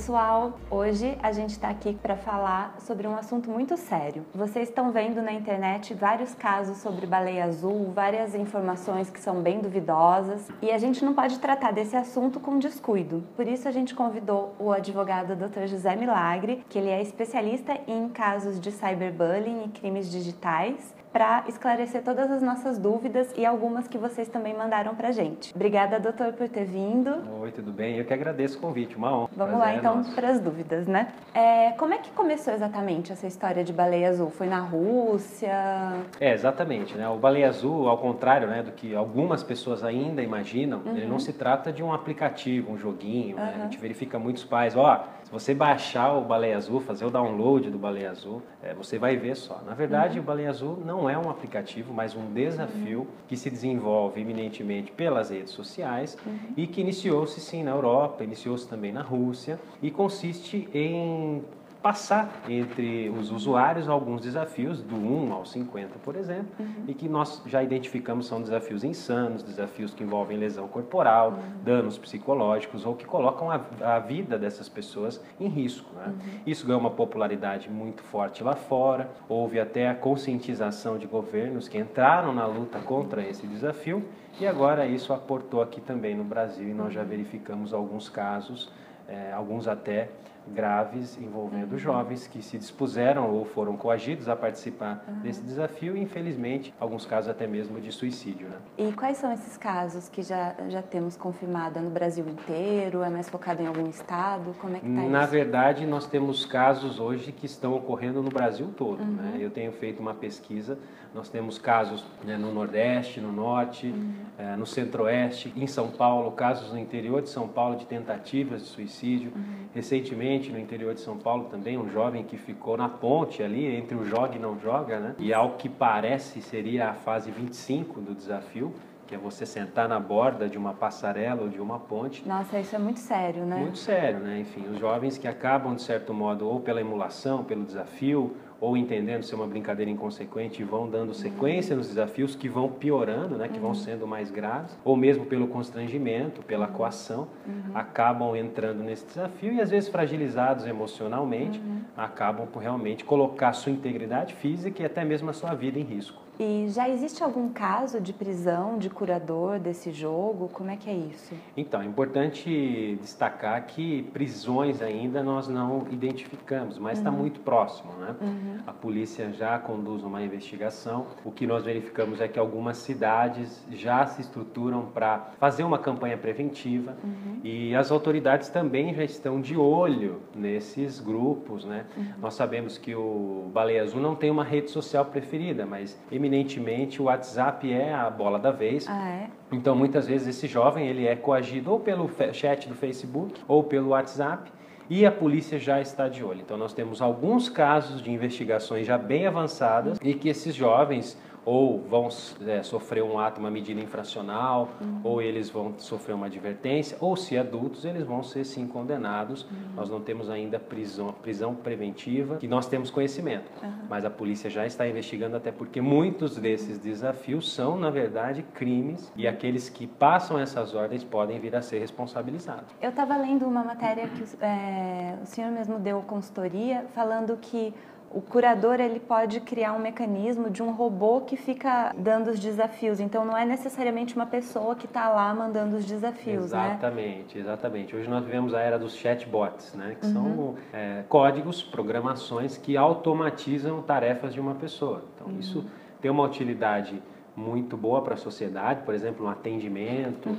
pessoal, hoje a gente está aqui para falar sobre um assunto muito sério. Vocês estão vendo na internet vários casos sobre baleia azul, várias informações que são bem duvidosas e a gente não pode tratar desse assunto com descuido. Por isso a gente convidou o advogado Dr. José Milagre, que ele é especialista em casos de cyberbullying e crimes digitais, para esclarecer todas as nossas dúvidas e algumas que vocês também mandaram pra gente. Obrigada, doutor, por ter vindo. Oi, tudo bem? Eu que agradeço o convite, uma honra. Vamos lá, então, para as dúvidas, né? Como é que começou exatamente essa história de baleia azul? Foi na Rússia? Exatamente, né? O baleia azul, ao contrário, né, do que algumas pessoas ainda imaginam, ele não se trata de um aplicativo, um joguinho, né? A gente verifica muitos pais, se você baixar o baleia azul, fazer o download do baleia azul, você vai ver só. Na verdade, o baleia azul não é um aplicativo, mas um desafio que se desenvolve eminentemente pelas redes sociais e que iniciou-se sim na Europa, iniciou-se também na Rússia e consiste em passar entre os usuários alguns desafios, do 1 ao 50, por exemplo, e que nós já identificamos são desafios insanos, desafios que envolvem lesão corporal, danos psicológicos ou que colocam a vida dessas pessoas em risco, né? Isso ganhou uma popularidade muito forte lá fora, houve até a conscientização de governos que entraram na luta contra esse desafio e agora isso aportou aqui também no Brasil e nós já verificamos alguns casos, alguns até graves envolvendo jovens que se dispuseram ou foram coagidos a participar desse desafio e, infelizmente, alguns casos até mesmo de suicídio, né? E quais são esses casos que já temos confirmado? É no Brasil inteiro? É mais focado em algum estado? Como é que está isso? Na verdade, nós temos casos hoje que estão ocorrendo no Brasil todo, né? Eu tenho feito uma pesquisa, nós temos casos, né, no Nordeste, no Norte, no Centro-Oeste, em São Paulo, casos no interior de São Paulo de tentativas de suicídio. Recentemente, no interior de São Paulo também, um jovem que ficou na ponte ali, entre o joga e não joga, né? E ao que parece seria a fase 25 do desafio, que é você sentar na borda de uma passarela ou de uma ponte. Nossa, isso é muito sério, né? Muito sério, né? Enfim, os jovens que acabam, de certo modo, ou pela emulação, pelo desafio, ou entendendo ser uma brincadeira inconsequente e vão dando sequência nos desafios que vão piorando, né, que vão sendo mais graves, ou mesmo pelo constrangimento, pela coação, acabam entrando nesse desafio e às vezes fragilizados emocionalmente, acabam por realmente colocar a sua integridade física e até mesmo a sua vida em risco. E já existe algum caso de prisão de curador desse jogo? Como é que é isso? Então, é importante destacar que prisões ainda nós não identificamos, mas está muito próximo, né? A polícia já conduz uma investigação. O que nós verificamos é que algumas cidades já se estruturam para fazer uma campanha preventiva e as autoridades também já estão de olho nesses grupos, né? Nós sabemos que o Baleia Azul não tem uma rede social preferida, mas eminentemente o WhatsApp é a bola da vez. Então, muitas vezes esse jovem ele é coagido ou pelo chat do Facebook ou pelo WhatsApp e a polícia já está de olho. Então, nós temos alguns casos de investigações já bem avançadas e que esses jovens ou vão sofrer um ato, uma medida infracional, ou eles vão sofrer uma advertência, ou se adultos, eles vão ser sim condenados. Nós não temos ainda prisão preventiva, que nós temos conhecimento, mas a polícia já está investigando, até porque muitos desses desafios são, na verdade, crimes, e aqueles que passam essas ordens podem vir a ser responsabilizados. Eu estava lendo uma matéria que o senhor mesmo deu consultoria, falando que o curador ele pode criar um mecanismo de um robô que fica dando os desafios. Então, não é necessariamente uma pessoa que está lá mandando os desafios, exatamente, né? Exatamente. Hoje nós vivemos a era dos chatbots, né? Que são códigos, programações que automatizam tarefas de uma pessoa. Então, isso tem uma utilidade muito boa para a sociedade, por exemplo, um atendimento,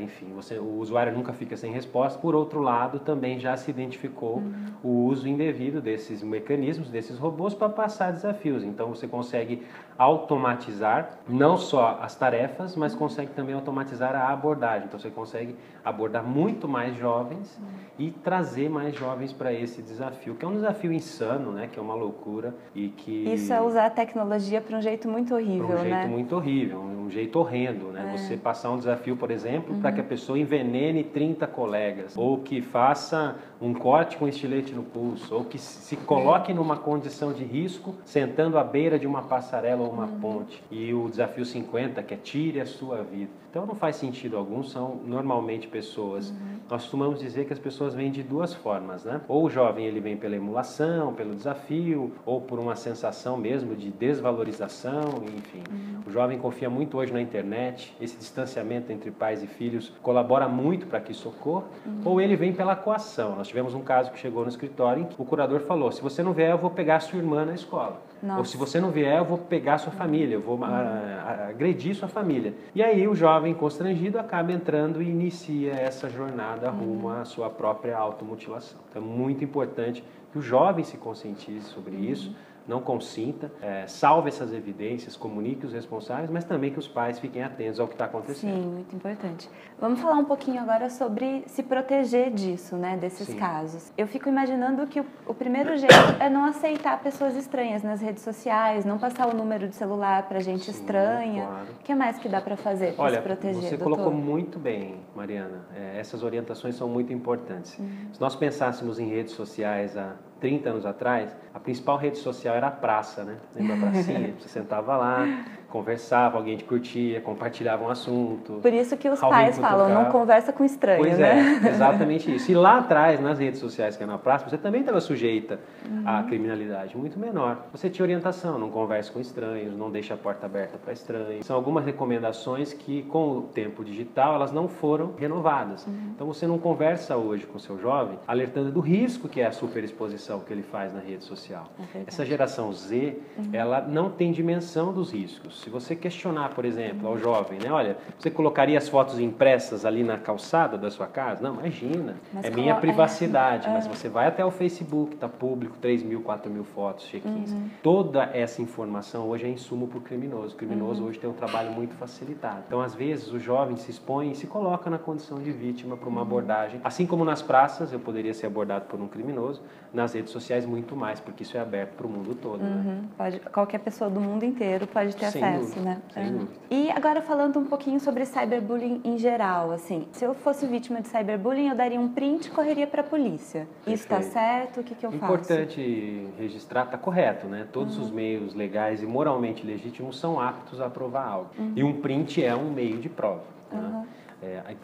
enfim, o usuário nunca fica sem resposta. Por outro lado, também já se identificou o uso indevido desses mecanismos, desses robôs para passar desafios. Então, você consegue automatizar não só as tarefas, mas consegue também automatizar a abordagem. Então, você consegue abordar muito mais jovens e trazer mais jovens para esse desafio, que é um desafio insano, né? Que é uma loucura e que... Isso é usar a tecnologia para um jeito muito horrível, né? muito horrível, um jeito horrendo, né? Você passar um desafio, por exemplo, para que a pessoa envenene 30 colegas, ou que faça um corte com estilete no pulso, ou que se coloque numa condição de risco sentando à beira de uma passarela ou uma ponte. E o desafio 50, que é tire a sua vida. Então não faz sentido algum, são normalmente pessoas. Nós costumamos dizer que as pessoas vêm de duas formas, né? Ou o jovem ele vem pela emulação, pelo desafio, ou por uma sensação mesmo de desvalorização, enfim. O jovem confia muito hoje na internet, esse distanciamento entre pais e filhos colabora muito para que isso ocorra, ou ele vem pela coação. Nós tivemos um caso que chegou no escritório em que o curador falou, se você não vier eu vou pegar a sua irmã na escola. Nossa. Ou se você não vier eu vou pegar a sua família, eu vou agredir sua família. E aí o jovem constrangido acaba entrando e inicia essa jornada rumo à sua própria automutilação. Então é muito importante que o jovem se conscientize sobre isso, não consinta, salve essas evidências, comunique os responsáveis, mas também que os pais fiquem atentos ao que está acontecendo. Sim, muito importante. Vamos falar um pouquinho agora sobre se proteger disso, né, desses casos. Eu fico imaginando que o primeiro jeito é não aceitar pessoas estranhas nas redes sociais, não passar o número de celular para gente estranha. Claro. O que mais que dá para fazer para se proteger, você doutor? colocou muito bem, Mariana. Essas orientações são muito importantes. Se nós pensássemos em redes sociais há 30 anos atrás, a principal rede social era a praça, né? Lembra a pracinha? Você sentava lá, conversava, alguém te curtia, compartilhava um assunto. Por isso que os pais falam, não conversa com estranho, pois né? Pois é, exatamente isso. E lá atrás, nas redes sociais, que é na praça, você também estava sujeita à criminalidade muito menor. Você tinha orientação, não converse com estranhos, não deixe a porta aberta para estranhos. São algumas recomendações que, com o tempo digital, elas não foram renovadas. Então, você não conversa hoje com o seu jovem, alertando do risco que é a superexposição que ele faz na rede social. Essa geração Z, ela não tem dimensão dos riscos. Se você questionar, por exemplo, ao jovem, né, olha, você colocaria as fotos impressas ali na calçada da sua casa? Não, imagina, é minha privacidade, mas você vai até o Facebook, está público, 3.000, 4.000 fotos, check-ins. Toda essa informação hoje é insumo para o criminoso. O criminoso hoje tem um trabalho muito facilitado. Então, às vezes, o jovem se expõe e se coloca na condição de vítima para uma abordagem. Assim como nas praças, eu poderia ser abordado por um criminoso, nas redes sociais muito mais, porque isso é aberto para o mundo todo. Né? Qualquer pessoa do mundo inteiro pode ter acesso, né? Sem dúvida. E agora falando um pouquinho sobre cyberbullying em geral, assim, se eu fosse vítima de cyberbullying, eu daria um print e correria para a polícia. Perfeito. Isso está certo? O que eu faço? Importante registrar, está correto, né? Todos os meios legais e moralmente legítimos são aptos a provar algo. E um print é um meio de prova. Né?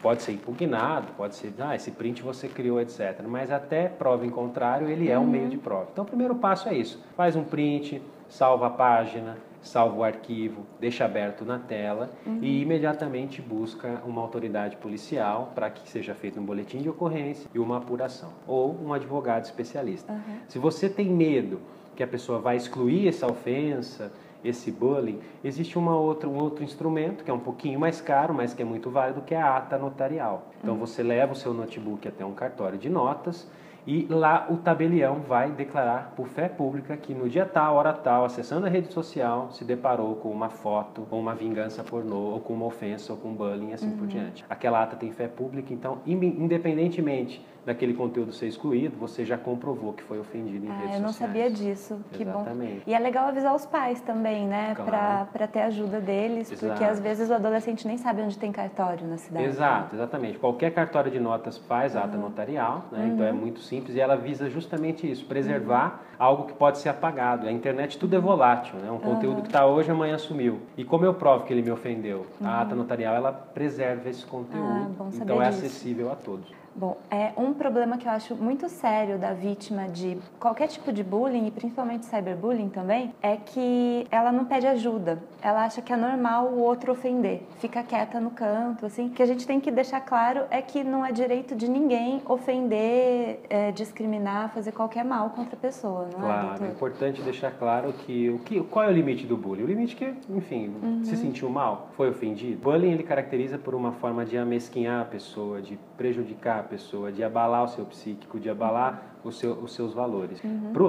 Pode ser impugnado, pode ser, esse print você criou, etc. Mas até prova em contrário, ele é um meio de prova. Então, o primeiro passo é isso. Faz um print, salva a página, salva o arquivo, deixa aberto na tela e imediatamente busca uma autoridade policial para que seja feito um boletim de ocorrência e uma apuração. Ou um advogado especialista. Se você tem medo que a pessoa vai excluir essa ofensa, esse bullying, existe um outro instrumento que é um pouquinho mais caro, mas que é muito válido, que é a ata notarial. Então você leva o seu notebook até um cartório de notas e lá o tabelião vai declarar por fé pública que no dia tal, hora tal, acessando a rede social, se deparou com uma foto, com uma vingança pornô, ou com uma ofensa, ou com bullying, assim por diante. Aquela ata tem fé pública, então, independentemente daquele conteúdo ser excluído, você já comprovou que foi ofendido em redes sociais. Eu não sabia disso. Que Exatamente. Bom. E é legal avisar os pais também, né? Claro. Para ter ajuda deles, porque às vezes o adolescente nem sabe onde tem cartório na cidade. Exato, exatamente. Qualquer cartório de notas faz ata notarial, né? Então é muito simples e ela visa justamente isso, preservar algo que pode ser apagado. A internet tudo é volátil, né? Um conteúdo que está hoje, amanhã sumiu. E como eu provo que ele me ofendeu? A ata notarial, ela preserva esse conteúdo, então é acessível a todos. Bom, um problema que eu acho muito sério da vítima de qualquer tipo de bullying, e principalmente cyberbullying também, é que ela não pede ajuda. Ela acha que é normal o outro ofender. Fica quieta no canto, assim. O que a gente tem que deixar claro é que não é direito de ninguém ofender, discriminar, fazer qualquer mal contra a pessoa, não é, doutor? Claro, é importante deixar claro qual é o limite do bullying? O limite que, enfim, se sentiu mal, foi ofendido. O bullying, ele caracteriza por uma forma de amesquinhar a pessoa, de prejudicar a pessoa, de abalar o seu psíquico, de abalar os seus valores.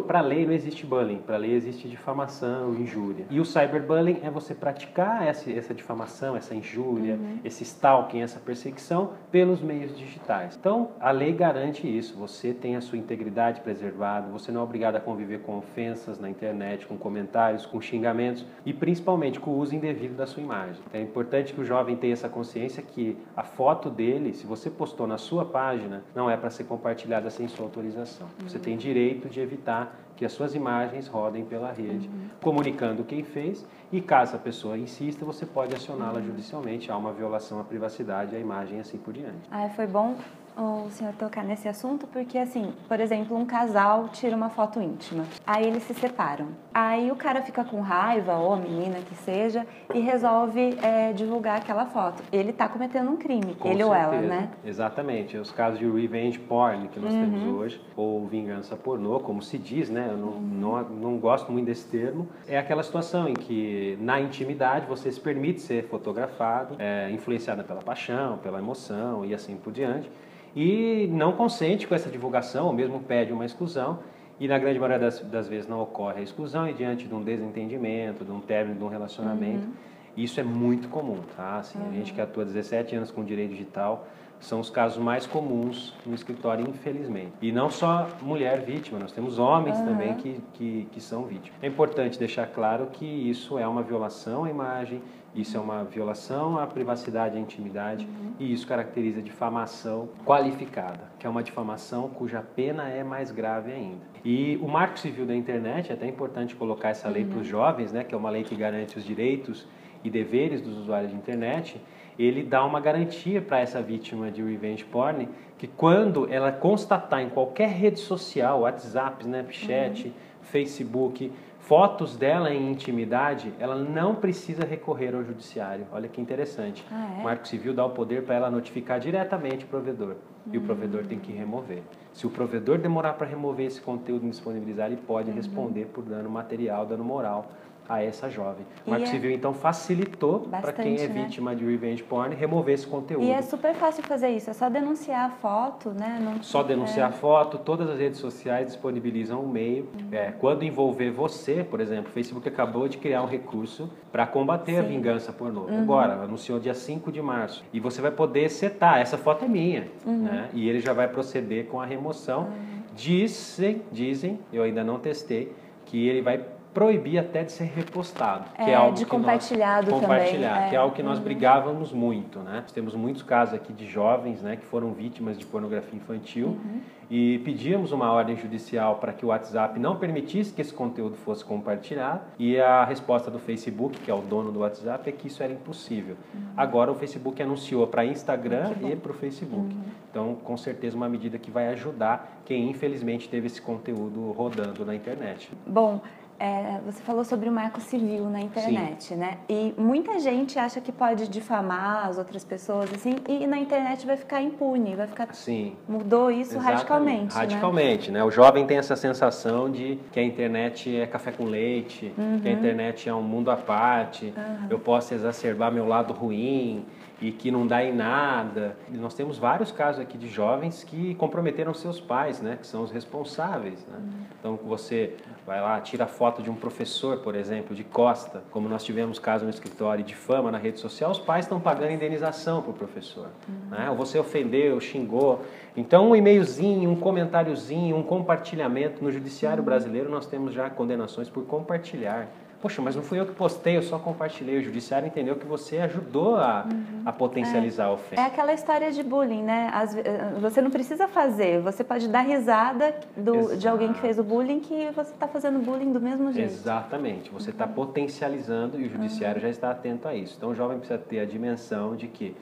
Para a lei não existe bullying, para a lei existe difamação, injúria. E o cyberbullying é você praticar essa difamação, essa injúria, esse stalking, essa perseguição pelos meios digitais. Então, a lei garante isso, você tem a sua integridade preservada, você não é obrigado a conviver com ofensas na internet, com comentários, com xingamentos e principalmente com o uso indevido da sua imagem. É importante que o jovem tenha essa consciência que a foto dele, se você postou na sua página, não é para ser compartilhada sem sua autorização. Você tem direito de evitar que as suas imagens rodem pela rede, comunicando quem fez, e caso a pessoa insista, você pode acioná-la judicialmente. Há uma violação à privacidade, à imagem e assim por diante. Foi bom o senhor tocar nesse assunto, porque assim, por exemplo, um casal tira uma foto íntima, aí eles se separam. Aí o cara fica com raiva, ou a menina que seja, e resolve divulgar aquela foto. Ele está cometendo um crime, Com ele certeza. ou ela, né? Exatamente. Os casos de revenge porn que nós temos hoje, ou vingança pornô, como se diz, né? Eu não gosto muito desse termo. É aquela situação em que, na intimidade, você se permite ser fotografado, influenciado pela paixão, pela emoção e assim por diante, e não consente com essa divulgação, ou mesmo pede uma exclusão, e na grande maioria das vezes não ocorre a exclusão, e diante de um desentendimento, de um término de um relacionamento, isso é muito comum, tá? Assim, a gente que atua 17 anos com direito digital, são os casos mais comuns no escritório, infelizmente. E não só mulher vítima, nós temos homens também que são vítimas. É importante deixar claro que isso é uma violação à imagem, isso é uma violação à privacidade e à intimidade, e isso caracteriza difamação qualificada, que é uma difamação cuja pena é mais grave ainda. E o Marco Civil da Internet, é até importante colocar essa lei para os jovens, né, que é uma lei que garante os direitos e deveres dos usuários de internet. Ele dá uma garantia para essa vítima de revenge porn, que quando ela constatar em qualquer rede social, WhatsApp, Snapchat, Facebook, fotos dela em intimidade, ela não precisa recorrer ao judiciário. Olha que interessante. O Marco Civil dá o poder para ela notificar diretamente o provedor. E o provedor tem que remover. Se o provedor demorar para remover esse conteúdo e disponibilizar, ele pode responder por dano material, dano moral a essa jovem. O Marco Civil, então, facilitou para quem é vítima de revenge porn remover esse conteúdo. E é super fácil fazer isso, é só denunciar a foto, né? Só denunciar a foto, todas as redes sociais disponibilizam um meio. Quando envolver você, por exemplo, o Facebook acabou de criar um recurso para combater a vingança pornô. Agora, anunciou dia 5 de março. E você vai poder setar, essa foto é minha, né? E ele já vai proceder com a remoção. Dizem, eu ainda não testei, que ele vai proibir até de ser repostado, que é algo de que compartilhado nós, também, que é algo que nós brigávamos muito, né? Nós temos muitos casos aqui de jovens, né, que foram vítimas de pornografia infantil e pedíamos uma ordem judicial para que o WhatsApp não permitisse que esse conteúdo fosse compartilhado, e a resposta do Facebook, que é o dono do WhatsApp, é que isso era impossível. Agora o Facebook anunciou para Instagram e para o Facebook. Então, com certeza, uma medida que vai ajudar quem infelizmente teve esse conteúdo rodando na internet. Bom, você falou sobre o Marco Civil na internet, né? E muita gente acha que pode difamar as outras pessoas, assim, e na internet vai ficar impune, vai ficar... Sim. Mudou isso radicalmente, radicalmente, né? O jovem tem essa sensação de que a internet é café com leite, que a internet é um mundo à parte, eu posso exacerbar meu lado ruim e que não dá em nada. E nós temos vários casos aqui de jovens que comprometeram seus pais, né? Que são os responsáveis, né? Então, você vai lá, tira foto de um professor, por exemplo, de costa, como nós tivemos caso no escritório, de fama na rede social, os pais estão pagando indenização para o professor. Né? Ou você ofendeu, xingou. Então, um e-mailzinho, um comentáriozinho, um compartilhamento. No judiciário brasileiro, nós temos já condenações por compartilhar. Poxa, mas não fui eu que postei, eu só compartilhei. O judiciário entendeu que você ajudou a potencializar a ofensa. É aquela história de bullying, né? Você não precisa fazer, você pode dar risada de alguém que fez o bullying, que você está fazendo bullying do mesmo jeito. Exatamente, você está potencializando e o judiciário já está atento a isso. Então o jovem precisa ter a dimensão de que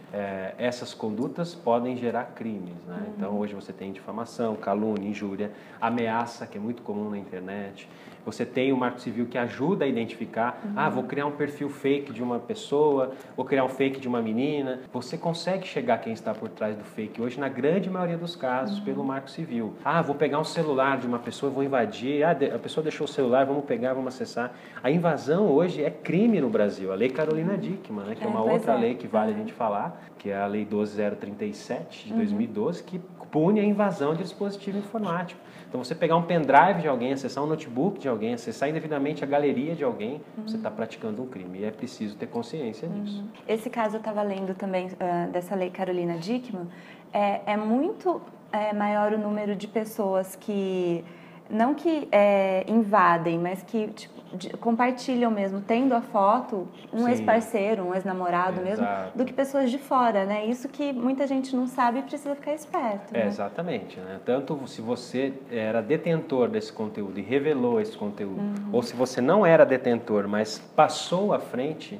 essas condutas podem gerar crimes, né? Então hoje você tem difamação, calúnia, injúria, ameaça, que é muito comum na internet. Você tem o Marco Civil que ajuda a identificar, vou criar um perfil fake de uma pessoa, vou criar um fake de uma menina. Você consegue chegar a quem está por trás do fake hoje, na grande maioria dos casos, pelo Marco Civil. Vou pegar um celular de uma pessoa, vou invadir, a pessoa deixou o celular, vamos pegar, vamos acessar. A invasão hoje é crime no Brasil, a Lei Carolina Dickmann, né, que é uma outra lei que vale a gente falar, que é a Lei 12037 de 2012, que pune a invasão de dispositivo informático. Então, você pegar um pendrive de alguém, acessar um notebook de alguém, acessar indevidamente a galeria de alguém, você está praticando um crime. E é preciso ter consciência disso. Esse caso eu estava lendo também dessa lei Carolina Dickmann, é muito maior o número de pessoas que, não que invadem, mas que compartilham mesmo, tendo a foto, ex-parceiro, um ex-namorado mesmo, do que pessoas de fora, né? Isso que muita gente não sabe e precisa ficar esperto. Né? Exatamente, né? Tanto se você era detentor desse conteúdo e revelou esse conteúdo, ou se você não era detentor, mas passou à frente,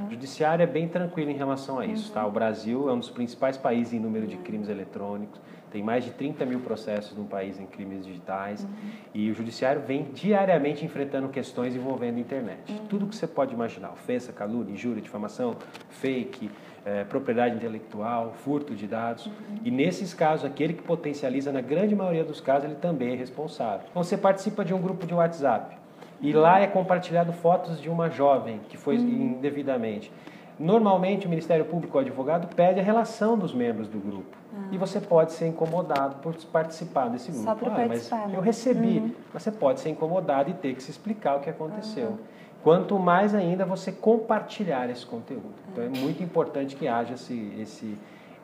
o judiciário é bem tranquilo em relação a isso, tá? O Brasil é um dos principais países em número de crimes eletrônicos, tem mais de 30 mil processos no país em crimes digitais e o judiciário vem diariamente enfrentando questões envolvendo a internet. Tudo que você pode imaginar, ofensa, calúnia, injúria, difamação, fake, propriedade intelectual, furto de dados. E nesses casos, aquele que potencializa, na grande maioria dos casos, ele também é responsável. Então você participa de um grupo de WhatsApp e lá é compartilhado fotos de uma jovem que foi indevidamente. Normalmente o Ministério Público ou o advogado pede a relação dos membros do grupo. E você pode ser incomodado por participar desse grupo. Só para participar, mas né? eu recebi. Mas você pode ser incomodado e ter que se explicar o que aconteceu. Quanto mais ainda você compartilhar esse conteúdo. Então é muito importante que haja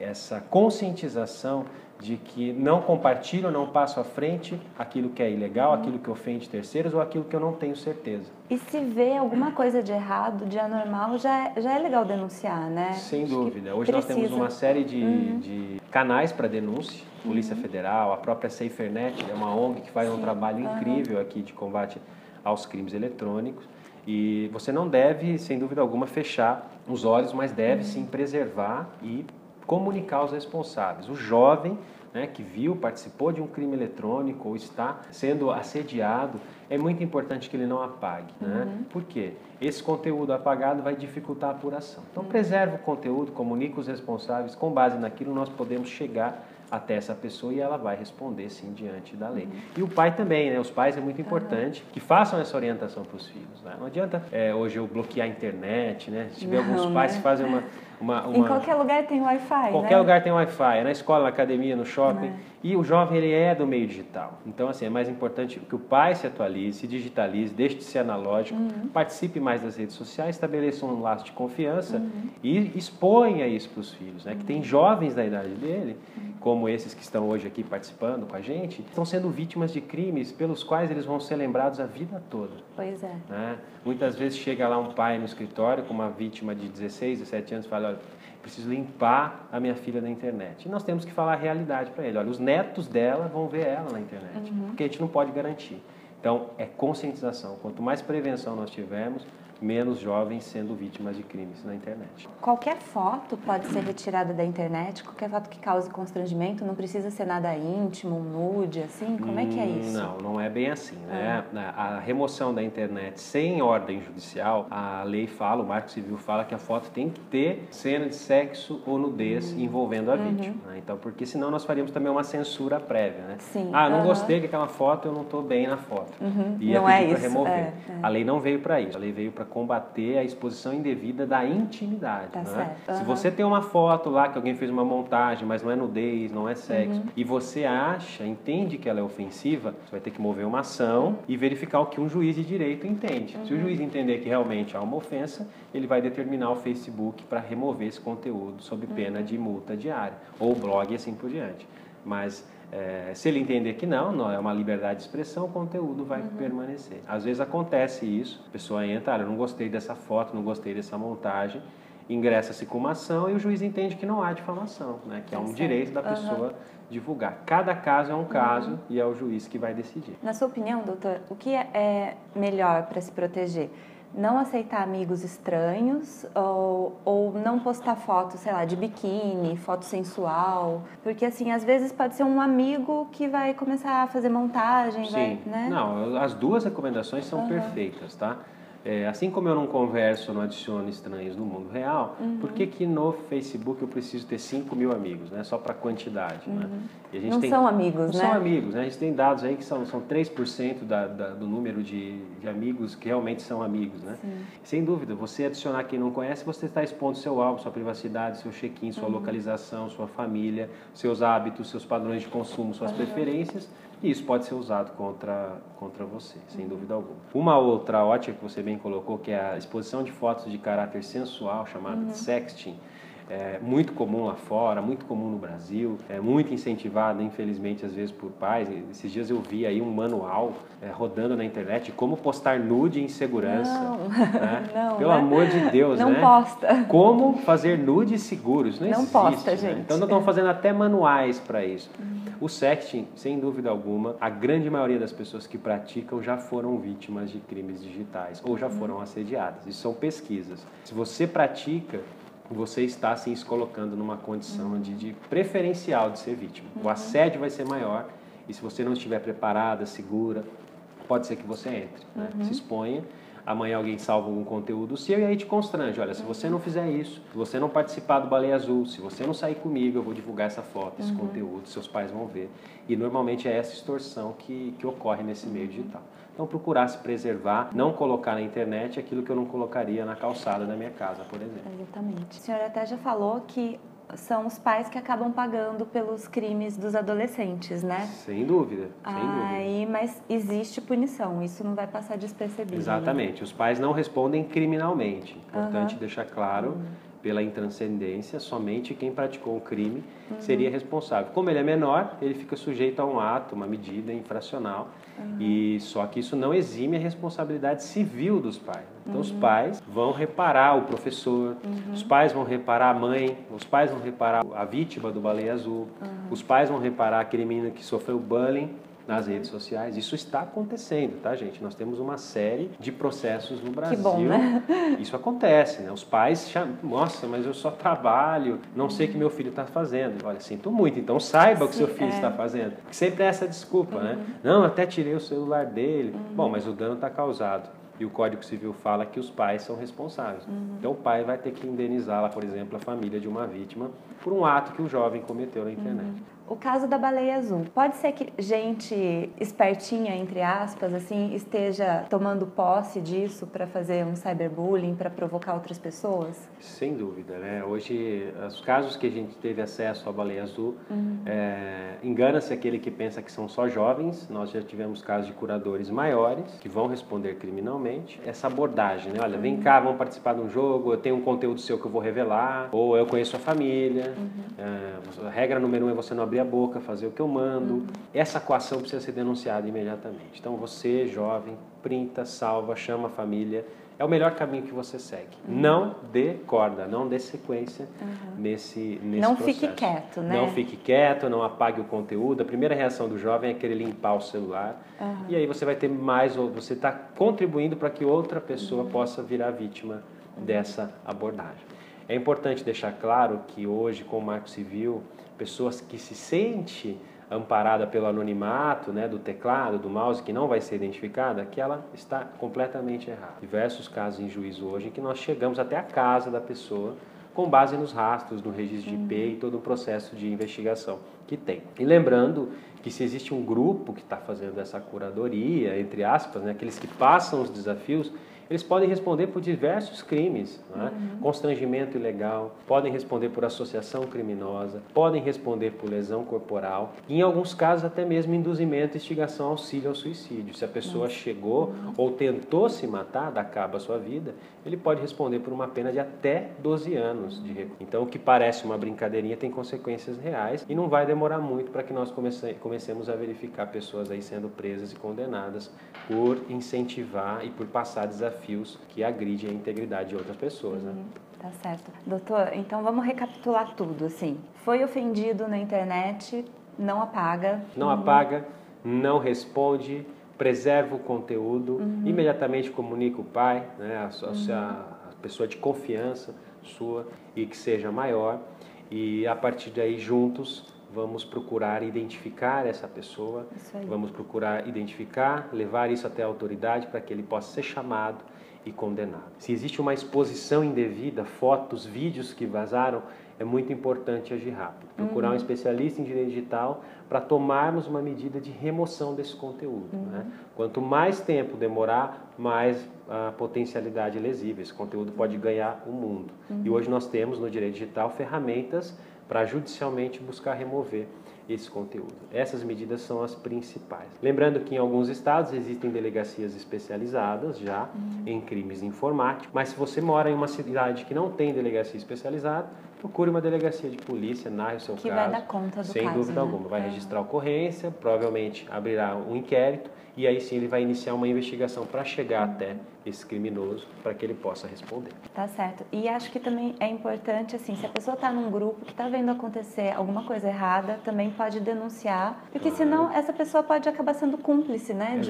essa conscientização de que não compartilho, não passo à frente aquilo que é ilegal, aquilo que ofende terceiros ou aquilo que eu não tenho certeza. E se vê alguma coisa de errado, de anormal, já é legal denunciar, né? Sem dúvida. Hoje nós temos uma série de canais para denúncia, Polícia Federal, a própria SaferNet, é uma ONG que faz um trabalho incrível aqui de combate aos crimes eletrônicos. E você não deve, sem dúvida alguma, fechar os olhos, mas deve sim preservar e comunicar aos responsáveis. O jovem, né, que viu, participou de um crime eletrônico ou está sendo assediado, é muito importante que ele não apague. Né? Por quê? Esse conteúdo apagado vai dificultar a apuração. Então, preserve o conteúdo, comunique os responsáveis, com base naquilo nós podemos chegar até essa pessoa e ela vai responder sim diante da lei. E o pai também, né? Os pais é muito importante que façam essa orientação para os filhos. Né? Não adianta hoje eu bloquear a internet, né? Se tiver alguns pais que fazem Em qualquer lugar tem Wi-Fi, qualquer lugar tem Wi-Fi, é na escola, na academia, no shopping. E o jovem, ele é do meio digital. Então, assim, é mais importante que o pai se atualize, se digitalize, deixe de ser analógico, participe mais das redes sociais, estabeleça um laço de confiança e exponha isso para os filhos. Né? Que tem jovens da idade dele, como esses que estão hoje aqui participando com a gente, estão sendo vítimas de crimes pelos quais eles vão ser lembrados a vida toda. Pois é. Né? Muitas vezes chega lá um pai no escritório com uma vítima de 16, 17 anos e fala, olha, preciso limpar a minha filha da internet. E nós temos que falar a realidade para ele. Olha, os netos dela vão ver ela na internet, porque a gente não pode garantir. Então, é conscientização. Quanto mais prevenção nós tivermos, menos jovens sendo vítimas de crimes na internet. Qualquer foto pode ser retirada da internet? Qualquer foto que cause constrangimento? Não precisa ser nada íntimo, nude, assim? Como é que é isso? Não é bem assim, né? A remoção da internet sem ordem judicial, a lei fala, o Marco Civil fala que a foto tem que ter cena de sexo ou nudez envolvendo a vítima. Né? Então, porque senão nós faríamos também uma censura prévia, né? Sim. Ah, não gostei daquela foto, eu não estou bem na foto. E não é isso. Remover. A lei não veio para isso. A lei veio para combater a exposição indevida da intimidade. Tá né? certo. Se você tem uma foto lá que alguém fez uma montagem, mas não é nudez, não é sexo, e você entende que ela é ofensiva, você vai ter que mover uma ação e verificar o que um juiz de direito entende. Se o juiz entender que realmente há uma ofensa, ele vai determinar o Facebook para remover esse conteúdo sob pena de multa diária, ou blog e assim por diante. Mas se ele entender que não é uma liberdade de expressão, o conteúdo vai permanecer. Às vezes acontece isso, a pessoa entra, eu não gostei dessa foto, não gostei dessa montagem, ingressa-se com uma ação e o juiz entende que não há difamação, né? Que é um direito da pessoa divulgar. Cada caso é um caso e é o juiz que vai decidir. Na sua opinião, doutor, o que é melhor para se proteger? Não aceitar amigos estranhos ou não postar foto, sei lá, de biquíni, foto sensual? Porque, assim, às vezes pode ser um amigo que vai começar a fazer montagem, Sim. né? Não, as duas recomendações são perfeitas, tá? assim como eu não converso, não adiciono estranhos no mundo real, por que no Facebook eu preciso ter 5 mil amigos, né? Só para quantidade, né? E a gente não são amigos, não né? São amigos, né? A gente tem dados aí que são 3% do número de amigos que realmente são amigos, né? Sim. Sem dúvida, você adicionar quem não conhece, você está expondo seu alvo, sua privacidade, seu check-in, sua localização, sua família, seus hábitos, seus padrões de consumo, suas preferências. E isso pode ser usado contra você, sem dúvida alguma. Uma outra ótica que você bem colocou, que é a exposição de fotos de caráter sensual, chamada de sexting, é muito comum lá fora, muito comum no Brasil, é muito incentivada, infelizmente, às vezes por pais. Esses dias eu vi aí um manual rodando na internet de como postar nude em segurança. Não, né? não. Pelo amor de Deus, não né? Não posta. Como fazer nudes seguros? Não existe, posta, né? gente. Então, nós estamos fazendo até manuais para isso. O sexting, sem dúvida alguma, a grande maioria das pessoas que praticam já foram vítimas de crimes digitais ou já foram assediadas. Isso são pesquisas. Se você pratica, você está assim, se colocando numa condição de preferencial de ser vítima. O assédio vai ser maior e se você não estiver preparada, segura, pode ser que você entre, né? Se exponha. Amanhã alguém salva algum conteúdo seu e aí te constrange. Olha, se você não fizer isso, se você não participar do Baleia Azul, se você não sair comigo, eu vou divulgar essa foto, esse conteúdo, seus pais vão ver. E normalmente é essa extorsão que ocorre nesse meio digital. Então procurar se preservar, não colocar na internet aquilo que eu não colocaria na calçada da minha casa, por exemplo. Exatamente. A senhora até já falou que são os pais que acabam pagando pelos crimes dos adolescentes, né? Sem dúvida, sem dúvida. Mas existe punição, isso não vai passar despercebido. Exatamente, os pais não respondem criminalmente. Importante deixar claro, pela intranscendência, somente quem praticou o crime seria responsável. Como ele é menor, ele fica sujeito a um ato, uma medida infracional, e só que isso não exime a responsabilidade civil dos pais. Então os pais vão reparar o professor, os pais vão reparar a mãe, os pais vão reparar a vítima do Baleia Azul, os pais vão reparar aquele menino que sofreu bullying nas redes sociais. Isso está acontecendo, tá, gente? Nós temos uma série de processos no Brasil. Que bom, né? Isso acontece, né? Os pais chamam, nossa, mas eu só trabalho, não sei o que meu filho está fazendo. Olha, sinto muito, então saiba o que seu filho está fazendo. Porque sempre é essa desculpa, né? Não, até tirei o celular dele. Bom, mas o dano está causado. E o Código Civil fala que os pais são responsáveis. Então o pai vai ter que indenizar, lá, por exemplo, a família de uma vítima por um ato que o jovem cometeu na internet. O caso da Baleia Azul. Pode ser que gente espertinha, entre aspas, assim, esteja tomando posse disso para fazer um cyberbullying, para provocar outras pessoas? Sem dúvida, né? Hoje, os casos que a gente teve acesso à Baleia Azul, engana-se aquele que pensa que são só jovens. Nós já tivemos casos de curadores maiores que vão responder criminalmente. Essa abordagem, né? Olha, vem cá, vamos participar de um jogo, eu tenho um conteúdo seu que eu vou revelar, ou eu conheço a família. A regra número 1 é você não abrir a boca, fazer o que eu mando. Essa coação precisa ser denunciada imediatamente. Então você, jovem, printa, salva, chama a família. É o melhor caminho que você segue. Não dê corda, não dê sequência nesse não processo. Fique quieto, né? Não fique quieto, não apague o conteúdo. A primeira reação do jovem é querer limpar o celular. E aí você vai ter mais, você está contribuindo para que outra pessoa possa virar vítima dessa abordagem. É importante deixar claro que hoje, com o Marco Civil, pessoas que se sentem amparada pelo anonimato, né, do teclado, do mouse, que não vai ser identificada, que ela está completamente errada. Diversos casos em juízo hoje em que nós chegamos até a casa da pessoa com base nos rastros, no registro de IP e todo o processo de investigação que tem. E lembrando que se existe um grupo que está fazendo essa curadoria, entre aspas, né, aqueles que passam os desafios, eles podem responder por diversos crimes, né? Constrangimento ilegal, podem responder por associação criminosa, podem responder por lesão corporal e, em alguns casos, até mesmo induzimento e instigação auxílio ao suicídio. Se a pessoa chegou ou tentou se matar, dar cabo à sua vida, ele pode responder por uma pena de até 12 anos de recluso. Então, o que parece uma brincadeirinha tem consequências reais e não vai demorar muito para que nós comecemos a verificar pessoas aí sendo presas e condenadas por incentivar e por passar desafios que agridem a integridade de outras pessoas, né? Tá certo. Doutor, então vamos recapitular tudo, assim. Foi ofendido na internet, não apaga. Não apaga, não responde, preserva o conteúdo, imediatamente comunica o pai, né, a pessoa de confiança sua e que seja maior. E a partir daí, juntos, vamos procurar identificar essa pessoa, vamos procurar identificar, levar isso até a autoridade para que ele possa ser chamado e condenado. Se existe uma exposição indevida, fotos, vídeos que vazaram, é muito importante agir rápido. Procurar um especialista em direito digital para tomarmos uma medida de remoção desse conteúdo. Né? Quanto mais tempo demorar, mais a potencialidade lesiva. Esse conteúdo pode ganhar o mundo. E hoje nós temos no direito digital ferramentas para judicialmente buscar remover esse conteúdo. Essas medidas são as principais. Lembrando que em alguns estados existem delegacias especializadas já em crimes informáticos, mas se você mora em uma cidade que não tem delegacia especializada, procure uma delegacia de polícia, narre o seu caso. Que vai dar conta do sem caso, dúvida né? alguma. Vai registrar a ocorrência, provavelmente abrirá um inquérito e aí sim ele vai iniciar uma investigação para chegar até esse criminoso para que ele possa responder. Tá certo. E acho que também é importante, assim, se a pessoa está num grupo que está vendo acontecer alguma coisa errada, também pode denunciar, porque senão essa pessoa pode acabar sendo cúmplice, né?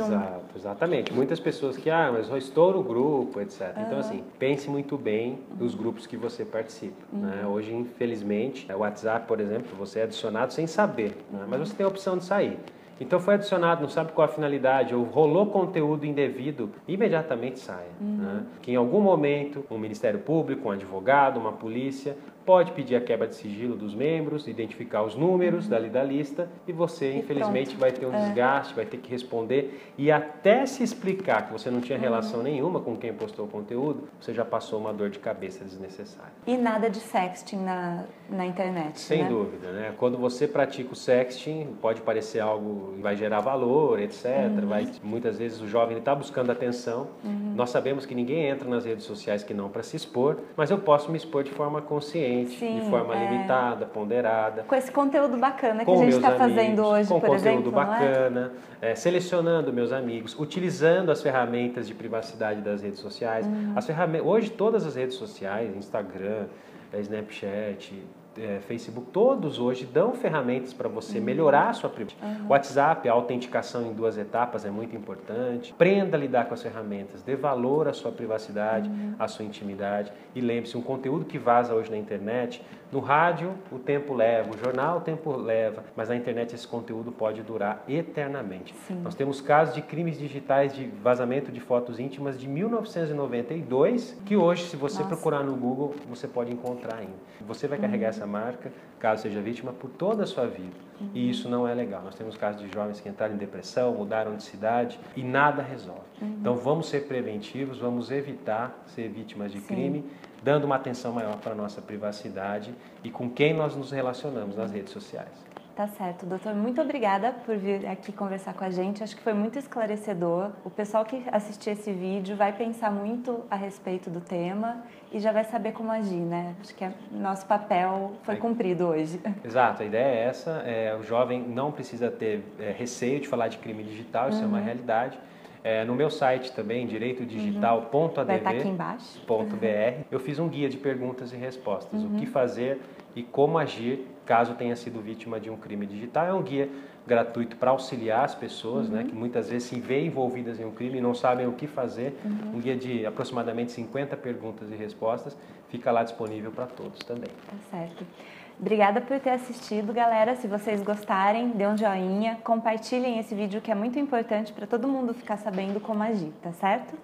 Exatamente. Muitas pessoas que, mas eu estou no grupo, etc. Então, assim, pense muito bem nos grupos que você participa. Né? Hoje, infelizmente, o WhatsApp, por exemplo, você é adicionado sem saber, né? Mas você tem a opção de sair. Então foi adicionado, não sabe qual a finalidade, ou rolou conteúdo indevido, imediatamente saia. Né? Que em algum momento um Ministério Público, um advogado, uma polícia pode pedir a quebra de sigilo dos membros, identificar os números dali da lista e você, infelizmente, vai ter um desgaste, vai ter que responder e até se explicar que você não tinha relação nenhuma com quem postou o conteúdo, você já passou uma dor de cabeça desnecessária. E nada de sexting na internet, Sem né? dúvida, né? Quando você pratica o sexting, pode parecer algo que vai gerar valor, etc. Muitas vezes o jovem está buscando atenção. Nós sabemos que ninguém entra nas redes sociais que não para se expor, mas eu posso me expor de forma consciente, Sim, de forma limitada, ponderada. Com esse conteúdo bacana que a gente está fazendo hoje, por exemplo, com conteúdo bacana, selecionando meus amigos, utilizando as ferramentas de privacidade das redes sociais. Hoje todas as redes sociais, Instagram, Snapchat, Facebook, todos hoje dão ferramentas para você melhorar a sua privacidade. WhatsApp, a autenticação em 2 etapas é muito importante. Aprenda a lidar com as ferramentas, dê valor à sua privacidade, à sua intimidade. E lembre-se, um conteúdo que vaza hoje na internet, no rádio o tempo leva, o jornal o tempo leva, mas na internet esse conteúdo pode durar eternamente. Sim. Nós temos casos de crimes digitais de vazamento de fotos íntimas de 1992, que hoje, se você procurar no Google, você pode encontrar ainda. Você vai carregar essa marca, caso seja vítima, por toda a sua vida. E isso não é legal. Nós temos casos de jovens que entraram em depressão, mudaram de cidade e nada resolve. Então vamos ser preventivos, vamos evitar ser vítimas de crime, dando uma atenção maior para a nossa privacidade e com quem nós nos relacionamos nas redes sociais. Tá certo, doutor. Muito obrigada por vir aqui conversar com a gente. Acho que foi muito esclarecedor. O pessoal que assistir esse vídeo vai pensar muito a respeito do tema e já vai saber como agir, né? Acho que nosso papel foi cumprido hoje. Exato, a ideia é essa. O jovem não precisa ter receio de falar de crime digital, isso é uma realidade. No meu site também, direitodigital.adv.br, Vai estar aqui embaixo. Eu fiz um guia de perguntas e respostas, o que fazer e como agir caso tenha sido vítima de um crime digital. É um guia gratuito para auxiliar as pessoas, né, que muitas vezes se veem envolvidas em um crime e não sabem o que fazer. Um guia de aproximadamente 50 perguntas e respostas, fica lá disponível para todos também. Tá certo. Obrigada por ter assistido, galera. Se vocês gostarem, dê um joinha, compartilhem esse vídeo que é muito importante para todo mundo ficar sabendo como agir, tá certo?